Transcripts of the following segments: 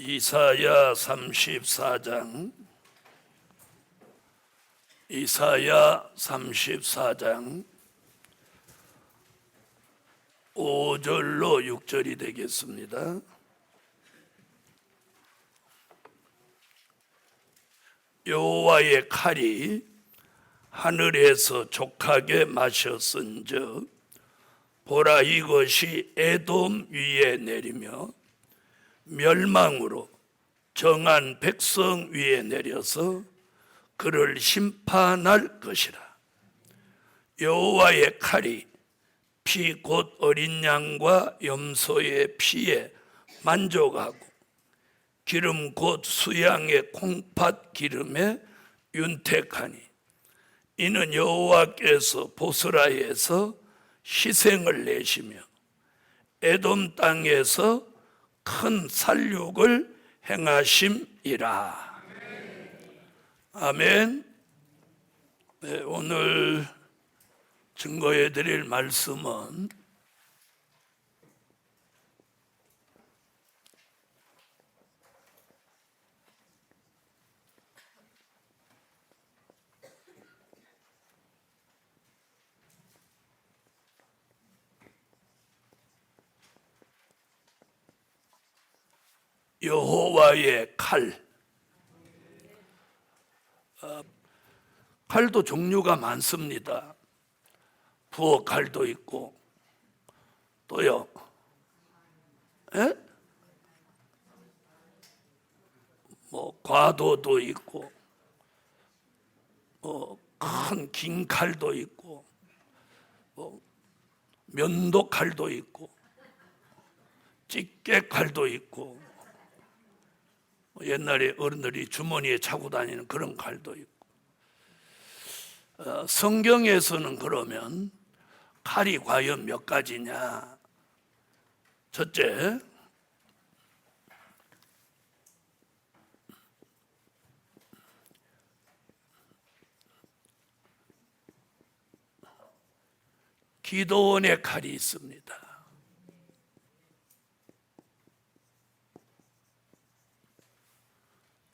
이사야 34장 이사야 34장 5절로 6절이 되겠습니다. 여호와의 칼이 하늘에서 족하게 마셨은즉 보라, 이것이 에돔 위에 내리며 멸망으로 정한 백성 위에 내려서 그를 심판할 것이라. 여호와의 칼이 피 곧 어린 양과 염소의 피에 만족하고 기름 곧 수양의 콩팥 기름에 윤택하니 이는 여호와께서 보스라에서 희생을 내시며 에돔 땅에서 큰 살육을 행하심이라. 아멘. 네, 오늘 증거해 드릴 말씀은 여호와의 칼. 칼도 종류가 많습니다. 부엌 칼도 있고 또요, 과도도 있고 큰 긴 칼도 있고 면도 칼도 있고 집게 칼도 있고 옛날에 어른들이 주머니에 차고 다니는 그런 칼도 있고. 성경에서는 그러면 칼이 과연 몇 가지냐? 첫째, 기도원의 칼이 있습니다.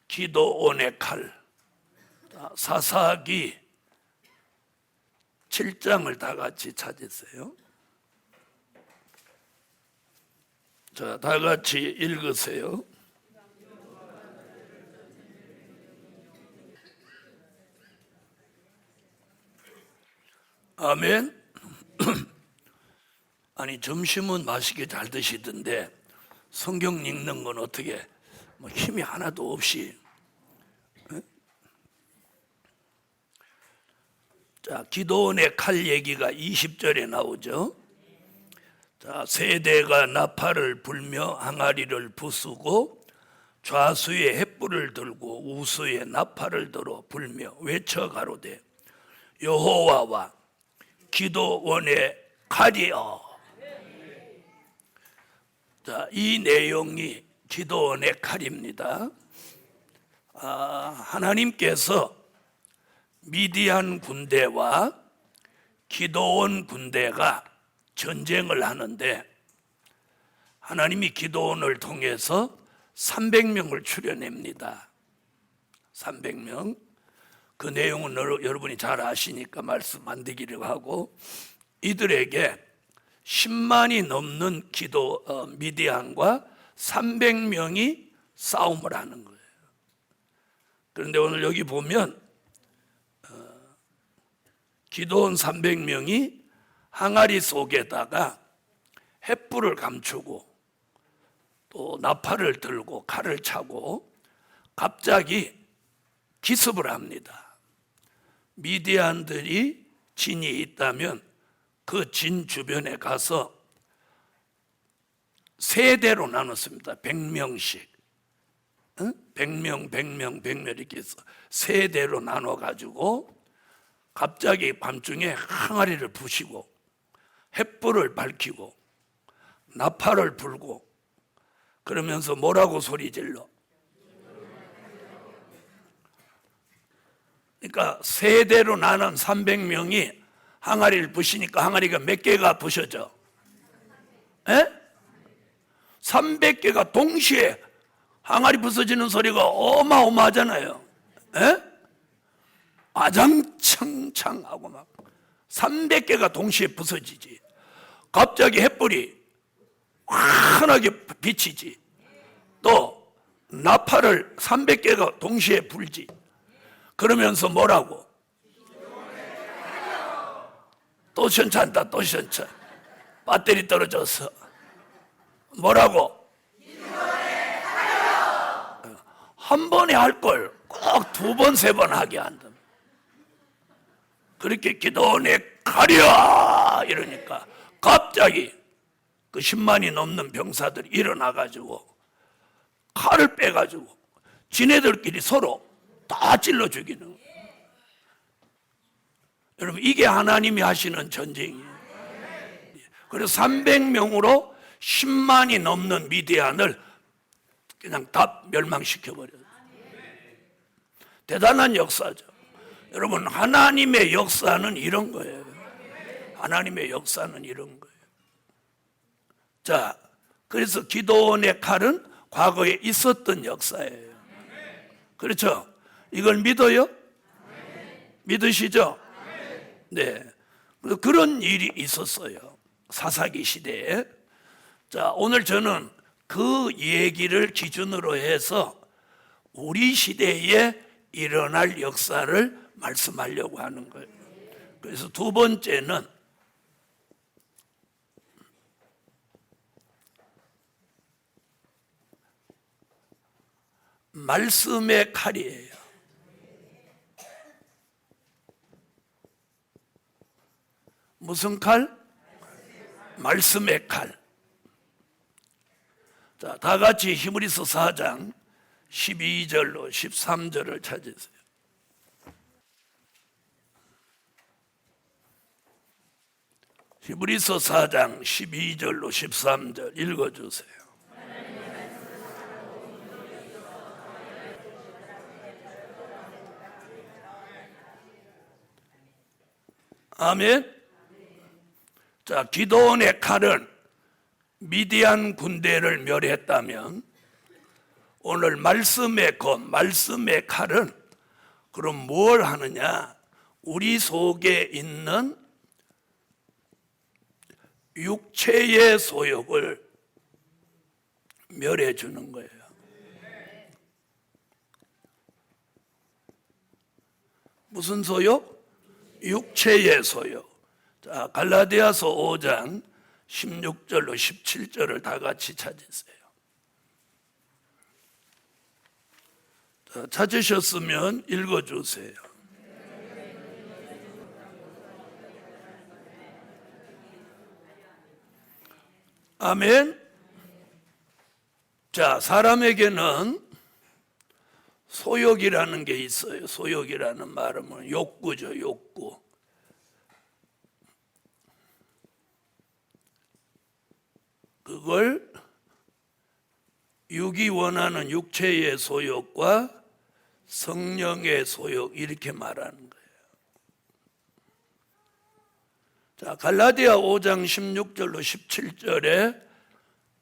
기도원의 칼. 사사기 7장을 다 같이 찾으세요. 자, 다 같이 읽으세요. 아멘. 아니, 점심은 맛있게 잘 드시던데 성경 읽는 건 어떻게 힘이 하나도 없이. 자, 기도원의 칼 얘기가 20절에 나오죠. 자, 세대가 나팔을 불며 항아리를 부수고 좌수에 횃불을 들고 우수에 나팔을 들어 불며 외쳐 가로되 여호와와 기도원의 칼이여. 자, 이 내용이 기도원의 칼입니다. 하나님께서 미디안 군대와 기도원 군대가 전쟁을 하는데 하나님이 기도원을 통해서 300명을 출려냅니다. 300명. 그 내용은 여러분이 잘 아시니까 말씀 안 드리려고 하고, 이들에게 10만이 넘는 미디안과 300명이 싸움을 하는 거예요. 그런데 오늘 여기 보면 기도원 300명이 항아리 속에다가 횃불을 감추고 또 나팔을 들고 칼을 차고 갑자기 기습을 합니다. 미디안들이 진이 있다면 그 진 주변에 가서 세 대로 나눴습니다. 100명씩. 100명 이렇게 해서 세 대로 나눠가지고 갑자기 밤중에 항아리를 부시고 횃불을 밝히고 나팔을 불고 그러면서 뭐라고 소리 질러? 그러니까 세 대로 나눈 300명이 항아리를 부시니까 항아리가 몇 개가 부셔져? 300개가 동시에 항아리 부서지는 소리가 어마어마하잖아요. 에? 아장창창하고 막 300개가 동시에 부서지지. 갑자기 햇불이 환하게 비치지. 또 나팔을 300개가 동시에 불지. 그러면서 뭐라고? 또 시원찮다, 또 시원찮. 배터리 떨어져서 뭐라고? 한 번에 할 걸 꼭 두 번, 세 번 하게 한다. 그렇게 기도원에 가랴 이러니까 갑자기 그 10만이 넘는 병사들이 일어나가지고 칼을 빼가지고 지네들끼리 서로 다 찔러 죽이는 거예요. 여러분, 이게 하나님이 하시는 전쟁이에요. 그래서 300명으로 10만이 넘는 미디안을 그냥 다 멸망시켜버려요. 대단한 역사죠. 여러분, 하나님의 역사는 이런 거예요. 하나님의 역사는 이런 거예요. 자, 그래서 기도원의 칼은 과거에 있었던 역사예요. 그렇죠? 이걸 믿어요? 믿으시죠? 네. 그런 일이 있었어요. 사사기 시대에. 자, 오늘 저는 그 얘기를 기준으로 해서 우리 시대에 일어날 역사를 말씀하려고 하는 거예요. 그래서 두 번째는 말씀의 칼이에요. 무슨 칼? 말씀의 칼. 자, 다 같이 히브리서 4장 12절로 13절을 찾으세요. 히브리서 4장 12절로 13절 읽어주세요. 아멘. 자, 기도원의 칼은 미디안 군대를 멸했다면 오늘 말씀의 것, 말씀의 칼은 그럼 뭘 하느냐? 우리 속에 있는 육체의 소욕을 멸해 주는 거예요. 무슨 소욕? 육체의 소욕. 자, 갈라디아서 5장 16절로 17절을 다 같이 찾으세요. 자, 찾으셨으면 읽어주세요. 아멘. 자, 사람에게는 소욕이라는 게 있어요. 소욕이라는 말은 욕구죠, 욕구. 그걸 육이 원하는 육체의 소욕과 성령의 소욕 이렇게 말하는 거예요. 자, 갈라디아 5장 16절로 17절에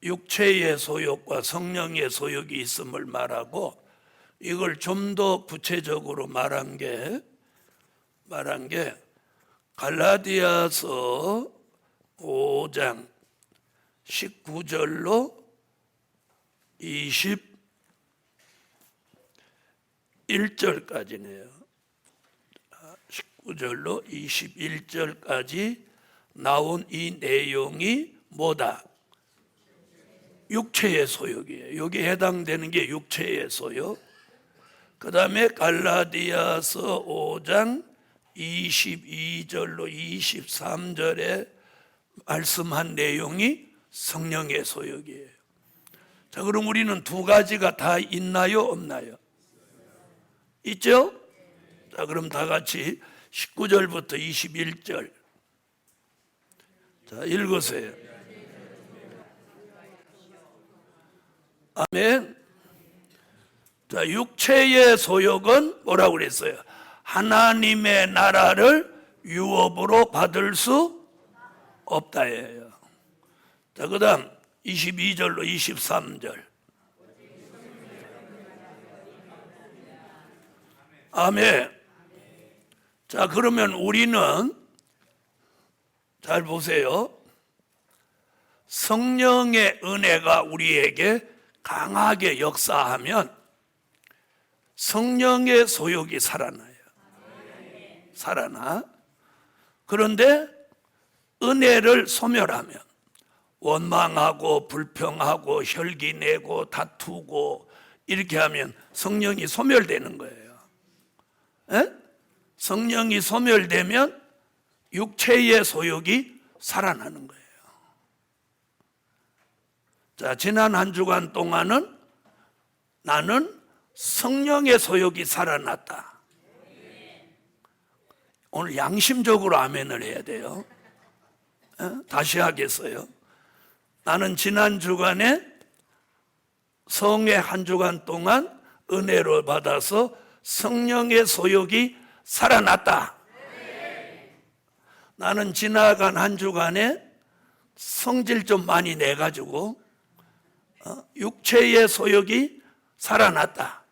육체의 소욕과 성령의 소욕이 있음을 말하고 이걸 좀 더 구체적으로 말한 게 갈라디아서 5장 19절로 21절까지네요. 19절로 21절까지 나온 이 내용이 뭐다? 육체의 소욕이에요. 여기에 해당되는 게 육체의 소욕. 그 다음에 갈라디아서 5장 22절로 23절에 말씀한 내용이 성령의 소욕이에요. 자, 그럼 우리는 두 가지가 다 있나요? 없나요? 있죠? 자, 그럼 다 같이 19절부터 21절. 자, 읽으세요. 아멘. 자, 육체의 소욕은 뭐라고 그랬어요? 하나님의 나라를 유업으로 받을 수 없다예요. 자, 그 다음 22절로 23절. 아멘. 자, 그러면 우리는 잘 보세요. 성령의 은혜가 우리에게 강하게 역사하면 성령의 소욕이 살아나요. 살아나. 그런데 은혜를 소멸하면 원망하고 불평하고 혈기내고 다투고 이렇게 하면 성령이 소멸되는 거예요. 에? 성령이 소멸되면 육체의 소욕이 살아나는 거예요. 자, 지난 한 주간 동안은 나는 성령의 소욕이 살아났다. 오늘 양심적으로 아멘을 해야 돼요. 다시 하겠어요. 나는 지난 주간에 성의 한 주간 동안 은혜를 받아서 성령의 소욕이 살아났다. 나는 지나간 한 주간에 성질 좀 많이 내가지고 육체의 소욕이 살아났다.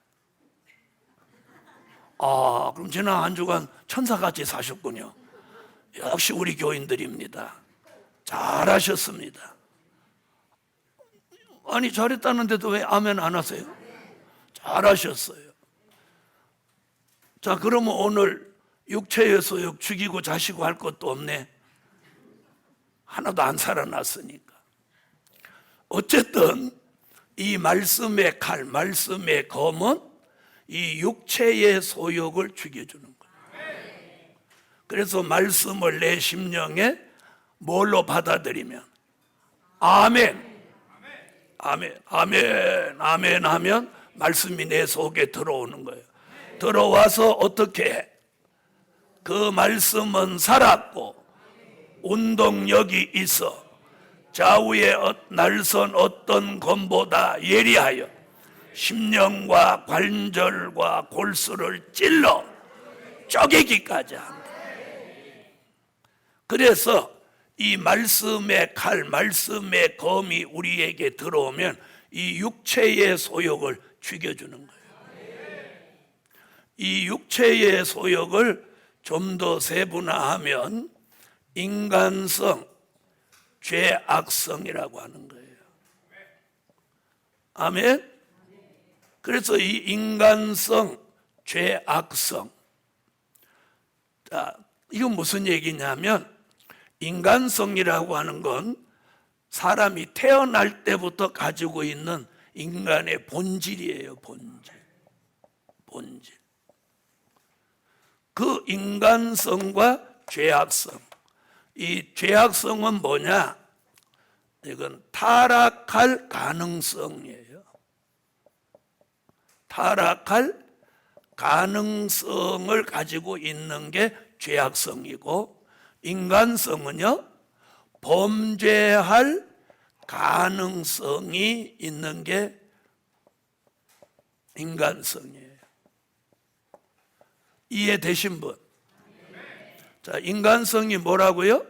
아, 그럼 지난 한 주간 천사같이 사셨군요. 역시 우리 교인들입니다. 잘하셨습니다. 아니, 잘했다는데도 왜 아멘 안 하세요? 잘하셨어요. 자, 그러면 오늘 육체의 소욕 죽이고 자시고 할 것도 없네. 하나도 안 살아났으니까. 어쨌든 이 말씀의 칼, 말씀의 검은 이 육체의 소욕을 죽여주는 거예요. 그래서 말씀을 내 심령에 뭘로 받아들이면 아멘, 아멘, 아멘, 아멘 하면 말씀이 내 속에 들어오는 거예요. 들어와서 어떻게 해? 그 말씀은 살았고 운동력이 있어 좌우에 날선 어떤 검보다 예리하여 심령과 관절과 골수를 찔러 쪼개기까지 한다. 그래서 이 말씀의 칼, 말씀의 검이 우리에게 들어오면 이 육체의 소욕을 죽여주는 거예요. 이 육체의 소욕을 좀 더 세분화하면 인간성, 죄악성이라고 하는 거예요. 아멘? 그래서 이 인간성, 죄악성. 자, 이건 무슨 얘기냐면 인간성이라고 하는 건 사람이 태어날 때부터 가지고 있는 인간의 본질이에요. 본질. 그 인간성과 죄악성. 이 죄악성은 뭐냐? 이건 타락할 가능성이에요. 타락할 가능성을 가지고 있는 게 죄악성이고, 인간성은요, 범죄할 가능성이 있는 게 인간성이에요. 이해되신 분? 자, 인간성이 뭐라고요?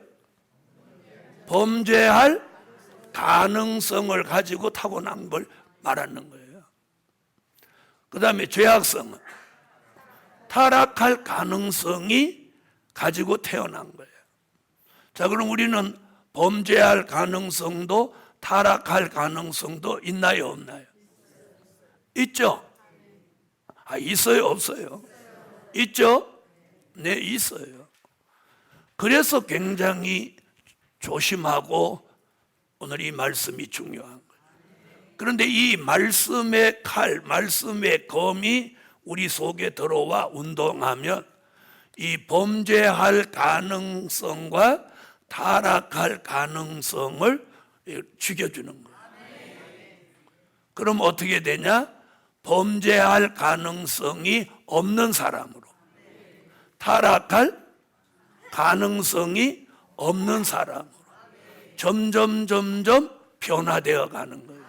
범죄할 가능성을 가지고 타고난 걸 말하는 거예요. 그 다음에 죄악성은 타락할 가능성이 가지고 태어난 거예요. 자, 그럼 우리는 범죄할 가능성도 타락할 가능성도 있나요, 없나요? 있죠? 아, 있어요, 없어요? 있죠? 네, 있어요. 그래서 굉장히 조심하고 오늘 이 말씀이 중요한 거예요. 그런데 이 말씀의 칼, 말씀의 검이 우리 속에 들어와 운동하면 이 범죄할 가능성과 타락할 가능성을 죽여주는 거예요. 그럼 어떻게 되냐? 범죄할 가능성이 없는 사람으로, 타락할 가능성이 없는 사람으로 점점 변화되어 가는 거예요.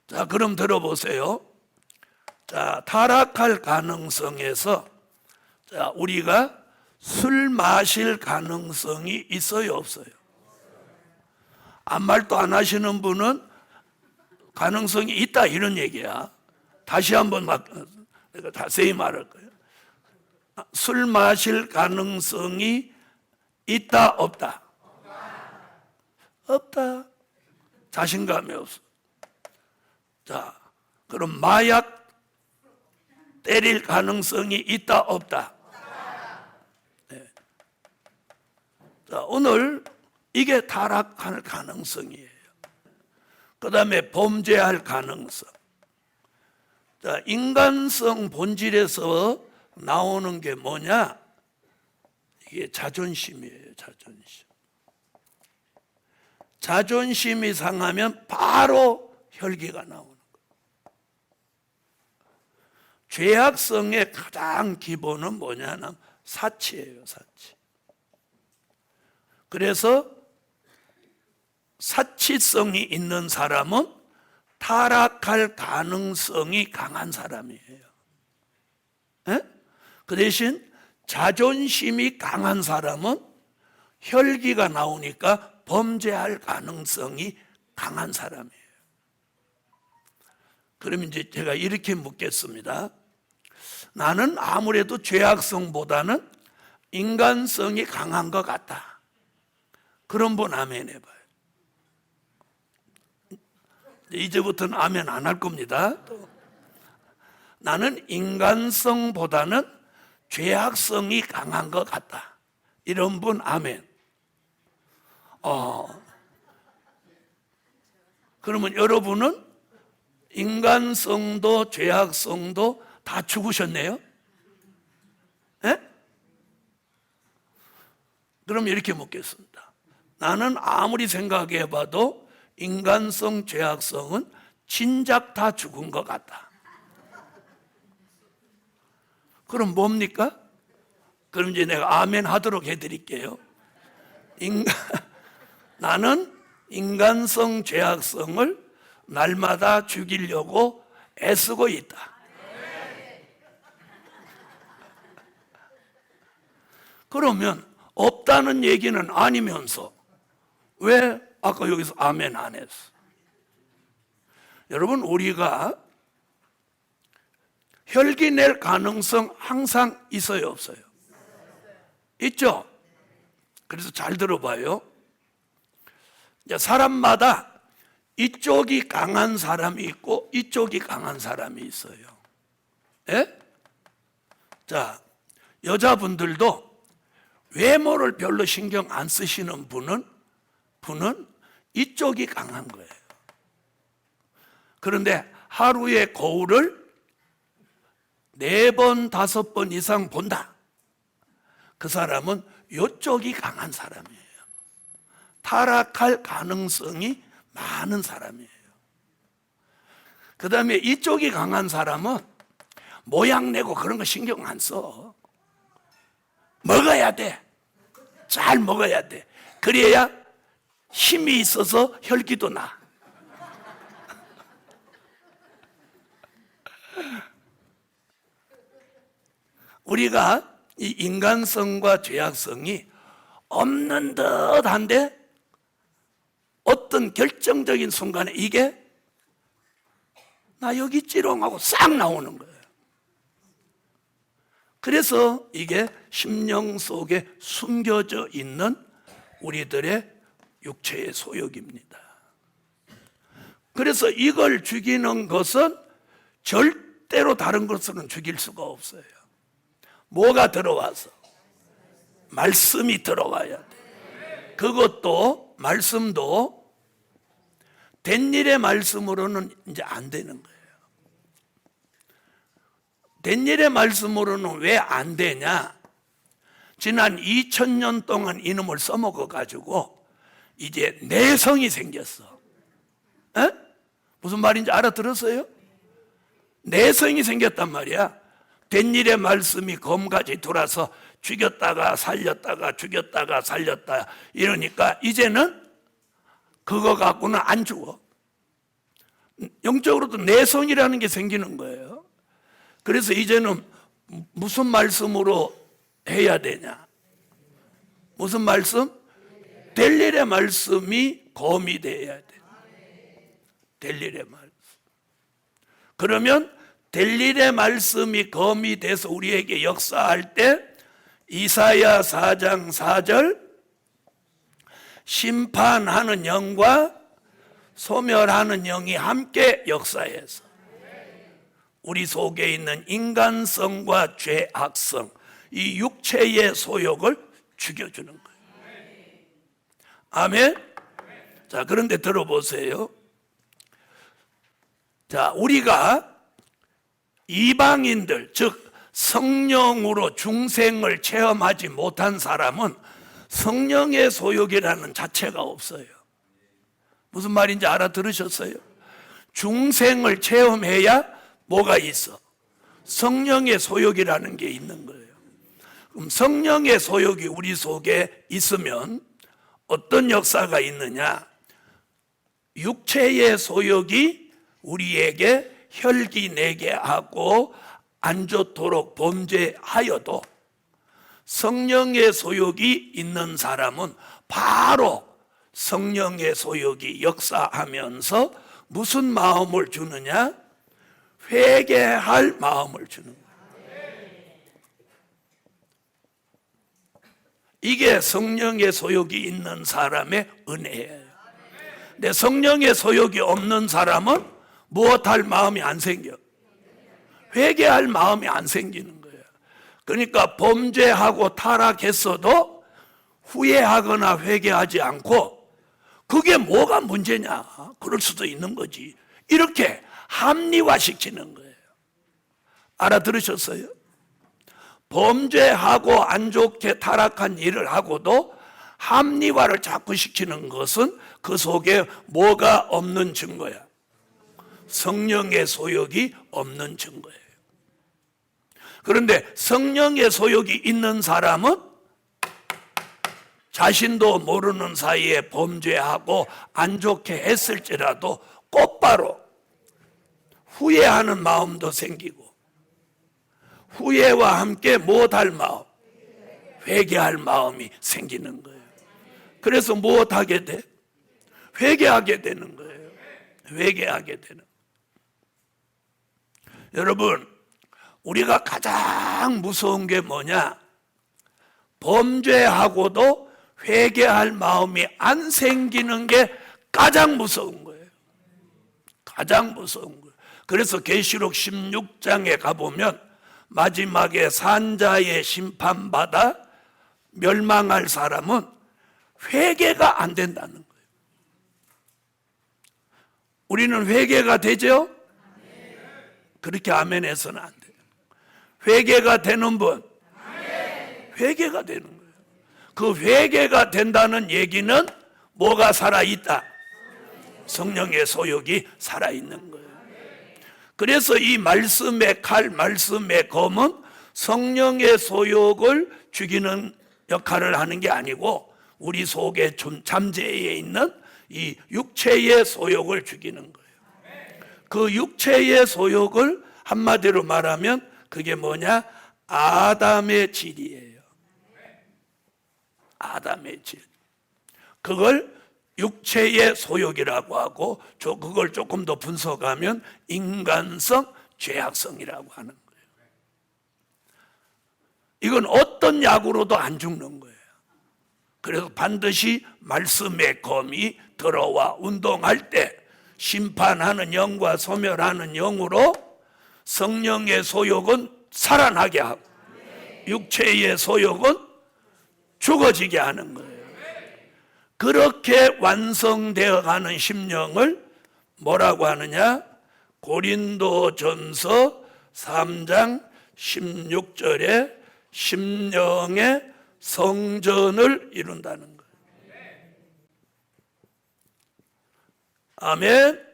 자, 그럼 들어보세요. 자, 타락할 가능성에서 자, 우리가 술 마실 가능성이 있어요, 없어요? 아무 말도 안 하시는 분은 가능성이 있다 이런 얘기야. 다시 한번 내가 자세히 말할 거예요. 술 마실 가능성이 있다 없다? 없다. 자신감이 없어. 자, 그럼 마약 때릴 가능성이 있다 없다? 네. 자, 오늘 이게 타락할 가능성이에요. 그 다음에 범죄할 가능성. 자, 인간성 본질에서 나오는 게 뭐냐? 이게 자존심이에요. 자존심. 자존심이 상하면 바로 혈기가 나오는 거예요. 죄악성의 가장 기본은 뭐냐면 사치예요. 사치. 그래서 사치성이 있는 사람은 타락할 가능성이 강한 사람이에요. 에? 그 대신 자존심이 강한 사람은 혈기가 나오니까 범죄할 가능성이 강한 사람이에요. 그럼 이제 제가 이렇게 묻겠습니다. 나는 아무래도 죄악성보다는 인간성이 강한 것 같다. 그런 분 아멘 해봐요. 이제부터는 아멘 안 할 겁니다. 또. 나는 인간성보다는 죄악성이 강한 것 같다. 이런 분 아멘. 그러면 여러분은 인간성도 죄악성도 다 죽으셨네요? 예? 그럼 이렇게 묻겠습니다. 나는 아무리 생각해봐도 인간성, 죄악성은 진작 다 죽은 것 같다. 그럼 뭡니까? 그럼 이제 내가 아멘 하도록 해드릴게요. 나는 인간성, 죄악성을 날마다 죽이려고 애쓰고 있다. 그러면 없다는 얘기는 아니면서 왜 아까 여기서 아멘 안 했어? 여러분, 우리가 혈기 낼 가능성 항상 있어요, 없어요? 있죠? 그래서 잘 들어봐요. 사람마다 이쪽이 강한 사람이 있고 이쪽이 강한 사람이 있어요. 예? 자, 여자분들도 외모를 별로 신경 안 쓰시는 분은 이쪽이 강한 거예요. 그런데 하루에 거울을 4번, 5번 이상 본다. 그 사람은 이쪽이 강한 사람이에요. 타락할 가능성이 많은 사람이에요. 그 다음에 이쪽이 강한 사람은 모양 내고 그런 거 신경 안 써. 먹어야 돼. 잘 먹어야 돼. 그래야 힘이 있어서 혈기도 나. 우리가 이 인간성과 죄악성이 없는 듯한데 어떤 결정적인 순간에 이게 나 여기 찌롱하고 싹 나오는 거예요. 그래서 이게 심령 속에 숨겨져 있는 우리들의 육체의 소욕입니다. 그래서 이걸 죽이는 것은 절대로 다른 것으로는 죽일 수가 없어요. 뭐가 들어와서? 말씀이 들어와야 돼. 그것도 말씀도 된 일의 말씀으로는 이제 안 되는 거예요. 된 일의 말씀으로는 왜 안 되냐? 지난 2000년 동안 이놈을 써먹어가지고 이제 내성이 생겼어. 에? 무슨 말인지 알아들었어요? 내성이 생겼단 말이야. 된 일의 말씀이 검같이 돌아서 죽였다가 살렸다가 죽였다가 살렸다 이러니까 이제는 그거 갖고는 안 죽어. 영적으로도 내성이라는 게 생기는 거예요. 그래서 이제는 무슨 말씀으로 해야 되냐? 무슨 말씀? 될 일의 말씀이 검이 돼야 돼. 될 일의 말씀. 그러면 될 일의 말씀이 검이 돼서 우리에게 역사할 때 이사야 4장 4절 심판하는 영과 소멸하는 영이 함께 역사해서 우리 속에 있는 인간성과 죄악성, 이 육체의 소욕을 죽여주는 거예요. 아멘. 자, 그런데 들어보세요. 자, 우리가 이방인들, 즉 성령으로 중생을 체험하지 못한 사람은 성령의 소욕이라는 자체가 없어요. 무슨 말인지 알아들으셨어요? 중생을 체험해야 뭐가 있어? 성령의 소욕이라는 게 있는 거예요. 그럼 성령의 소욕이 우리 속에 있으면 어떤 역사가 있느냐? 육체의 소욕이 우리에게 혈기내게 하고 안 좋도록 범죄하여도 성령의 소욕이 있는 사람은 바로 성령의 소욕이 역사하면서 무슨 마음을 주느냐? 회개할 마음을 주는 거예요. 이게 성령의 소욕이 있는 사람의 은혜예요. 근데 성령의 소욕이 없는 사람은 무엇할 마음이 안 생겨? 회개할 마음이 안 생기는 거예요. 그러니까 범죄하고 타락했어도 후회하거나 회개하지 않고 그게 뭐가 문제냐? 그럴 수도 있는 거지. 이렇게 합리화시키는 거예요. 알아들으셨어요? 범죄하고 안 좋게 타락한 일을 하고도 합리화를 자꾸 시키는 것은 그 속에 뭐가 없는 증거야? 성령의 소욕이 없는 증거예요. 그런데 성령의 소욕이 있는 사람은 자신도 모르는 사이에 범죄하고 안 좋게 했을지라도 곧바로 후회하는 마음도 생기고 후회와 함께 무엇할 마음? 회개할 마음이 생기는 거예요. 그래서 무엇하게 돼? 회개하게 되는 거예요. 회개하게 되는. 여러분, 우리가 가장 무서운 게 뭐냐? 범죄하고도 회개할 마음이 안 생기는 게 가장 무서운 거예요. 가장 무서운 거예요. 그래서 계시록 16장에 가보면 마지막에 산자의 심판받아 멸망할 사람은 회개가 안 된다는 거예요. 우리는 회개가 되죠? 그렇게 아멘해서는 안 돼요. 회개가 되는 분, 회개가 되는 거예요. 그 회개가 된다는 얘기는 뭐가 살아있다? 성령의 소욕이 살아있는 거예요. 그래서 이 말씀의 칼, 말씀의 검은 성령의 소욕을 죽이는 역할을 하는 게 아니고 우리 속에 좀 잠재해 있는 이 육체의 소욕을 죽이는 거예요. 그 육체의 소욕을 한마디로 말하면 그게 뭐냐? 아담의 질이에요. 아담의 질. 그걸 육체의 소욕이라고 하고 그걸 조금 더 분석하면 인간성, 죄악성이라고 하는 거예요. 이건 어떤 약으로도 안 죽는 거예요. 그래서 반드시 말씀의 검이 들어와 운동할 때 심판하는 영과 소멸하는 영으로 성령의 소욕은 살아나게 하고 육체의 소욕은 죽어지게 하는 거예요. 그렇게 완성되어 가는 심령을 뭐라고 하느냐? 고린도전서 3장 16절에 심령의 성전을 이룬다는 거예요. 아멘.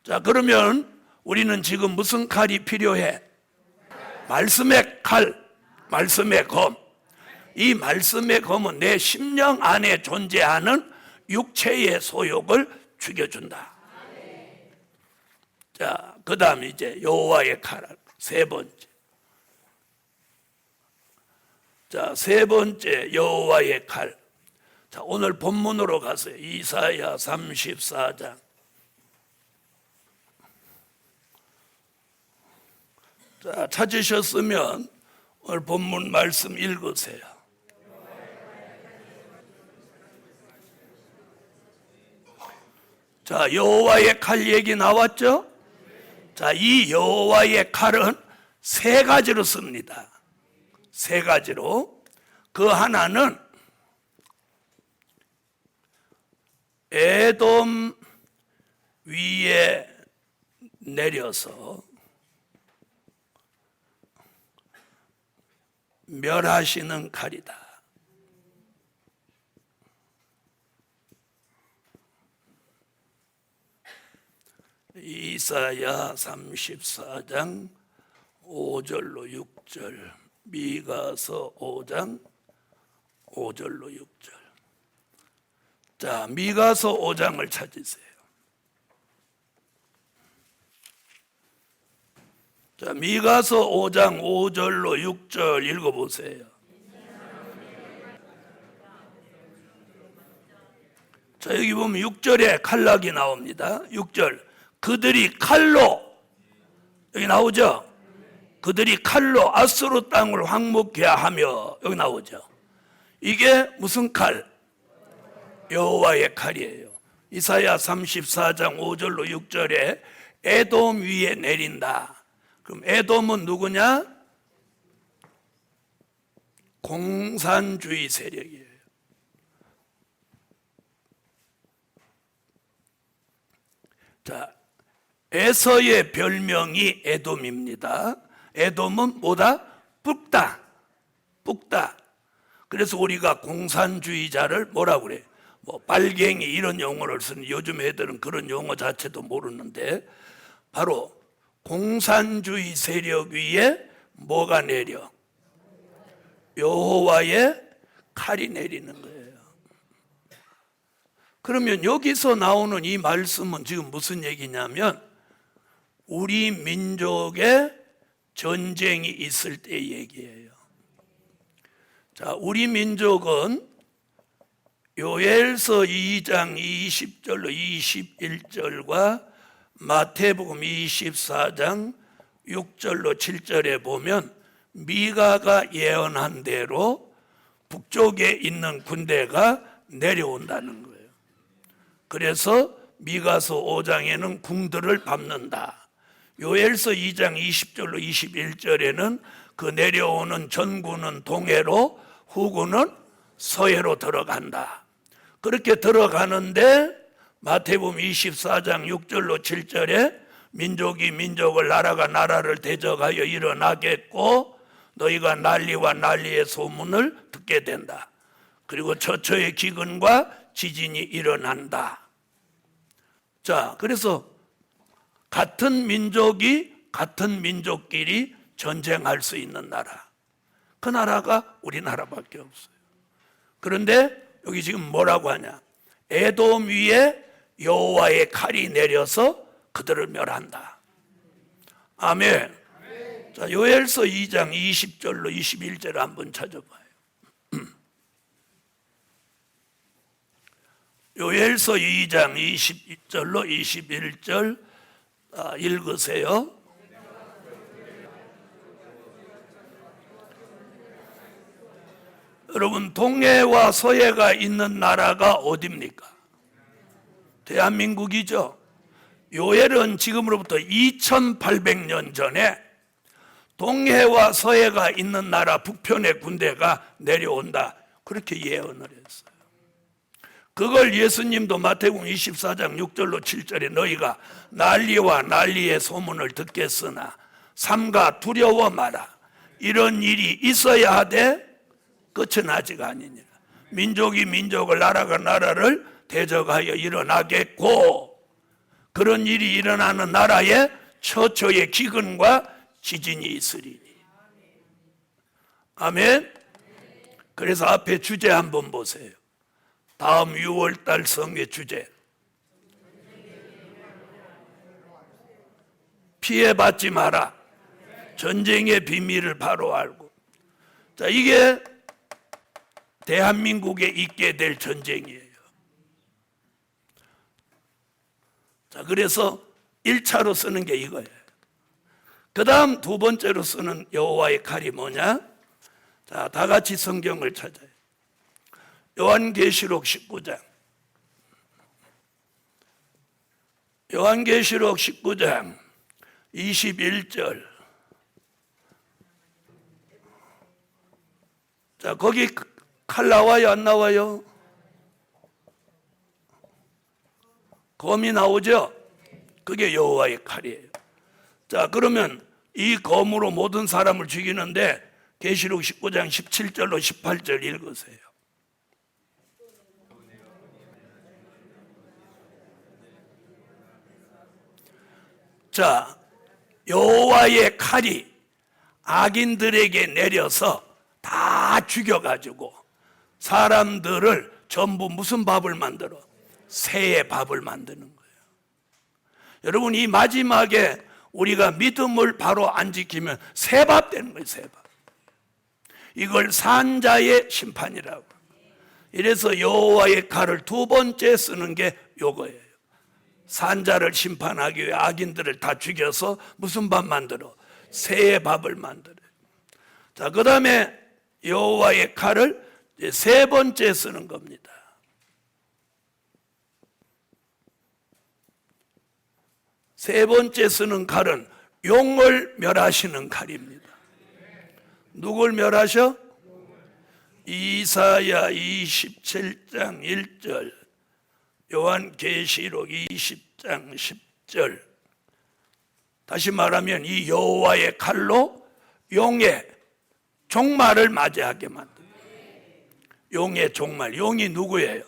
자, 그러면 우리는 지금 무슨 칼이 필요해? 말씀의 칼, 말씀의 검. 이 말씀의 검은 내 심령 안에 존재하는 육체의 소욕을 죽여준다. 자, 그 다음 이제 여호와의 칼, 세 번째. 자, 세 번째 여호와의 칼. 자, 오늘 본문으로 가세요. 이사야 34장. 자, 찾으셨으면 오늘 본문 말씀 읽으세요. 자, 여호와의 칼 얘기 나왔죠? 자, 이 여호와의 칼은 세 가지로 씁니다. 세 가지로. 그 하나는 에돔 위에 내려서 멸하시는 칼이다. 이사야 34장 5절로 6절, 미가서 5장 5절로 6절. 자, 미가서 5장을 찾으세요. 자, 미가서 5장 5절로 6절 읽어보세요. 자, 여기 보면 6절에 칼락이 나옵니다. 6절. 그들이 칼로, 여기 나오죠? 그들이 칼로 아수르 땅을 황무케 하며, 여기 나오죠? 이게 무슨 칼? 여호와의 칼이에요. 이사야 34장 5절로 6절에 에돔 위에 내린다. 그럼 에돔은 누구냐? 공산주의 세력이에요. 자, 에서의 별명이 에돔입니다. 에돔은 뭐다? 붉다. 붉다. 그래서 우리가 공산주의자를 뭐라고 그래? 뭐 빨갱이 이런 용어를 쓰는, 요즘 애들은 그런 용어 자체도 모르는데, 바로 공산주의 세력 위에 뭐가 내려? 여호와의 칼이 내리는 거예요. 그러면 여기서 나오는 이 말씀은 지금 무슨 얘기냐면, 우리 민족의 전쟁이 있을 때 얘기예요. 자, 우리 민족은 요엘서 2장 20절로 21절과 마태복음 24장 6절로 7절에 보면 미가가 예언한 대로 북쪽에 있는 군대가 내려온다는 거예요. 그래서 미가서 5장에는 궁들을 밟는다. 요엘서 2장 20절로 21절에는 그 내려오는 전군은 동해로, 후군은 서해로 들어간다. 그렇게 들어가는데 마태복음 24장 6절로 7절에 민족이 민족을, 나라가 나라를 대적하여 일어나겠고 너희가 난리와 난리의 소문을 듣게 된다. 그리고 처처의 기근과 지진이 일어난다. 자, 그래서 같은 민족이 같은 민족끼리 전쟁할 수 있는 나라, 그 나라가 우리나라밖에 없어요. 그런데 여기 지금 뭐라고 하냐? 에돔 위에 여호와의 칼이 내려서 그들을 멸한다. 아멘. 자, 요엘서 2장 20절로 21절 한번 찾아봐요. 요엘서 2장 20절로 21절 읽으세요. 여러분, 동해와 서해가 있는 나라가 어디입니까? 대한민국이죠. 요엘은 지금으로부터 2800년 전에 동해와 서해가 있는 나라 북편의 군대가 내려온다, 그렇게 예언을 했어요. 그걸 예수님도 마태복음 24장 6절로 7절에 너희가 난리와 난리의 소문을 듣겠으나 삼가 두려워 마라. 이런 일이 있어야 하되 끝은 아직 아니니라. 민족이 민족을, 나라가 나라를 대적하여 일어나겠고 그런 일이 일어나는 나라에 처처의 기근과 지진이 있으리니. 아멘. 그래서 앞에 주제 한번 보세요. 다음 6월달 성회 주제, 피해받지 마라. 전쟁의 비밀을 바로 알고. 자, 이게 대한민국에 있게 될 전쟁이에요. 자, 그래서 1차로 쓰는 게 이거예요. 그 다음 두 번째로 쓰는 여호와의 칼이 뭐냐? 자, 다 같이 성경을 찾아요. 요한계시록 19장. 요한계시록 19장 21절. 자, 거기 칼 나와요, 안 나와요? 검이 나오죠? 그게 여호와의 칼이에요. 자, 그러면 이 검으로 모든 사람을 죽이는데 계시록 19장 17절로 18절 읽으세요. 자, 여호와의 칼이 악인들에게 내려서 다 죽여가지고 사람들을 전부 무슨 밥을 만들어? 새의 밥을 만드는 거예요. 여러분, 이 마지막에 우리가 믿음을 바로 안 지키면 새밥 되는 거예요. 새밥. 이걸 산자의 심판이라고. 이래서 여호와의 칼을 두 번째 쓰는 게 요거예요. 산자를 심판하기 위해 악인들을 다 죽여서 무슨 밥 만들어? 새의 밥을 만들어요. 자, 그 다음에 여호와의 칼을 세 번째 쓰는 겁니다. 세 번째 쓰는 칼은 용을 멸하시는 칼입니다. 누굴 멸하셔? 이사야 27장 1절, 요한계시록 20장 10절. 다시 말하면 이 여호와의 칼로 용의 종말을 맞이하게 만듭니다. 용의 종말. 용이 누구예요?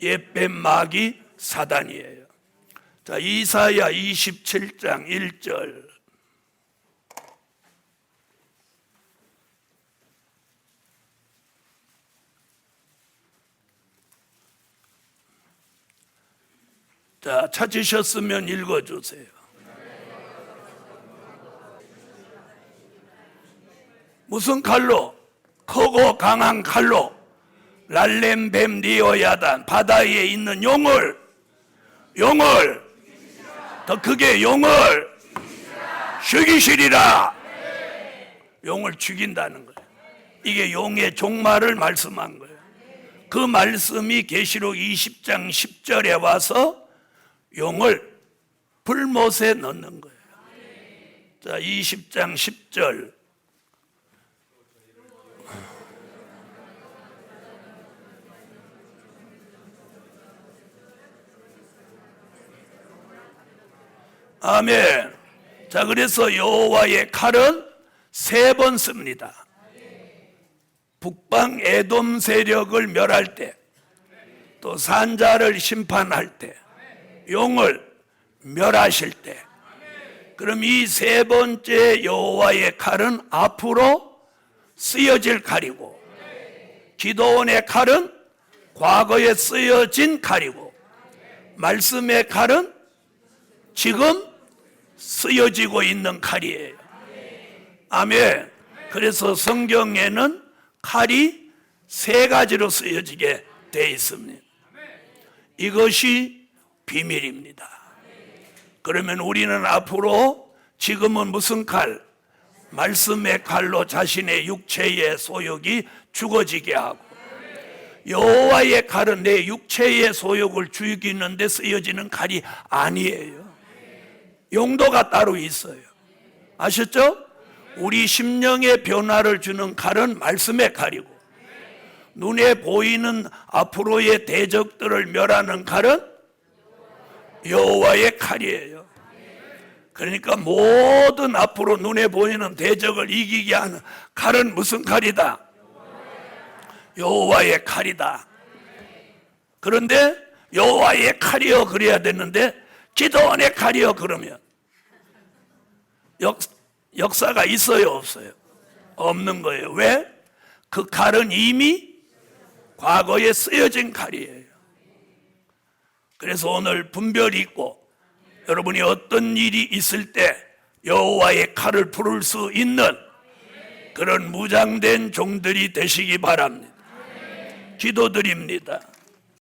옛뱀 마귀 사단이에요. 자, 이사야 27장 1절. 자, 찾으셨으면 읽어주세요. 무슨 칼로? 크고 강한 칼로 랄렘뱀 리오야단, 바다에 있는 용을 더 크게 용을 죽이시리라. 용을 죽인다는 거예요. 이게 용의 종말을 말씀한 거예요. 그 말씀이 계시록 20장 10절에 와서 용을 불못에 넣는 거예요. 자, 20장 10절. 아멘. 자, 그래서 여호와의 칼은 세 번 씁니다. 북방 에돔 세력을 멸할 때, 또 산자를 심판할 때, 용을 멸하실 때. 그럼 이 세 번째 여호와의 칼은 앞으로 쓰여질 칼이고, 기도원의 칼은 과거에 쓰여진 칼이고, 말씀의 칼은 지금 쓰여지고 있는 칼이에요. 아멘. 그래서 성경에는 칼이 세 가지로 쓰여지게 되어 있습니다. 이것이 비밀입니다. 그러면 우리는 앞으로 지금은 무슨 칼? 말씀의 칼로 자신의 육체의 소욕이 죽어지게 하고, 여호와의 칼은 내 육체의 소욕을 죽이는 데 쓰여지는 칼이 아니에요. 용도가 따로 있어요. 아셨죠? 우리 심령의 변화를 주는 칼은 말씀의 칼이고, 눈에 보이는 앞으로의 대적들을 멸하는 칼은 여호와의 칼이에요. 그러니까 모든 앞으로 눈에 보이는 대적을 이기게 하는 칼은 무슨 칼이다? 여호와의 칼이다. 그런데 여호와의 칼이여 그래야 되는데 기도원의 칼이여 그러면 역사가 있어요, 없어요? 없는 거예요. 왜? 그 칼은 이미 과거에 쓰여진 칼이에요. 그래서 오늘 분별이 있고 여러분이 어떤 일이 있을 때 여호와의 칼을 부를 수 있는 그런 무장된 종들이 되시기 바랍니다. 기도드립니다.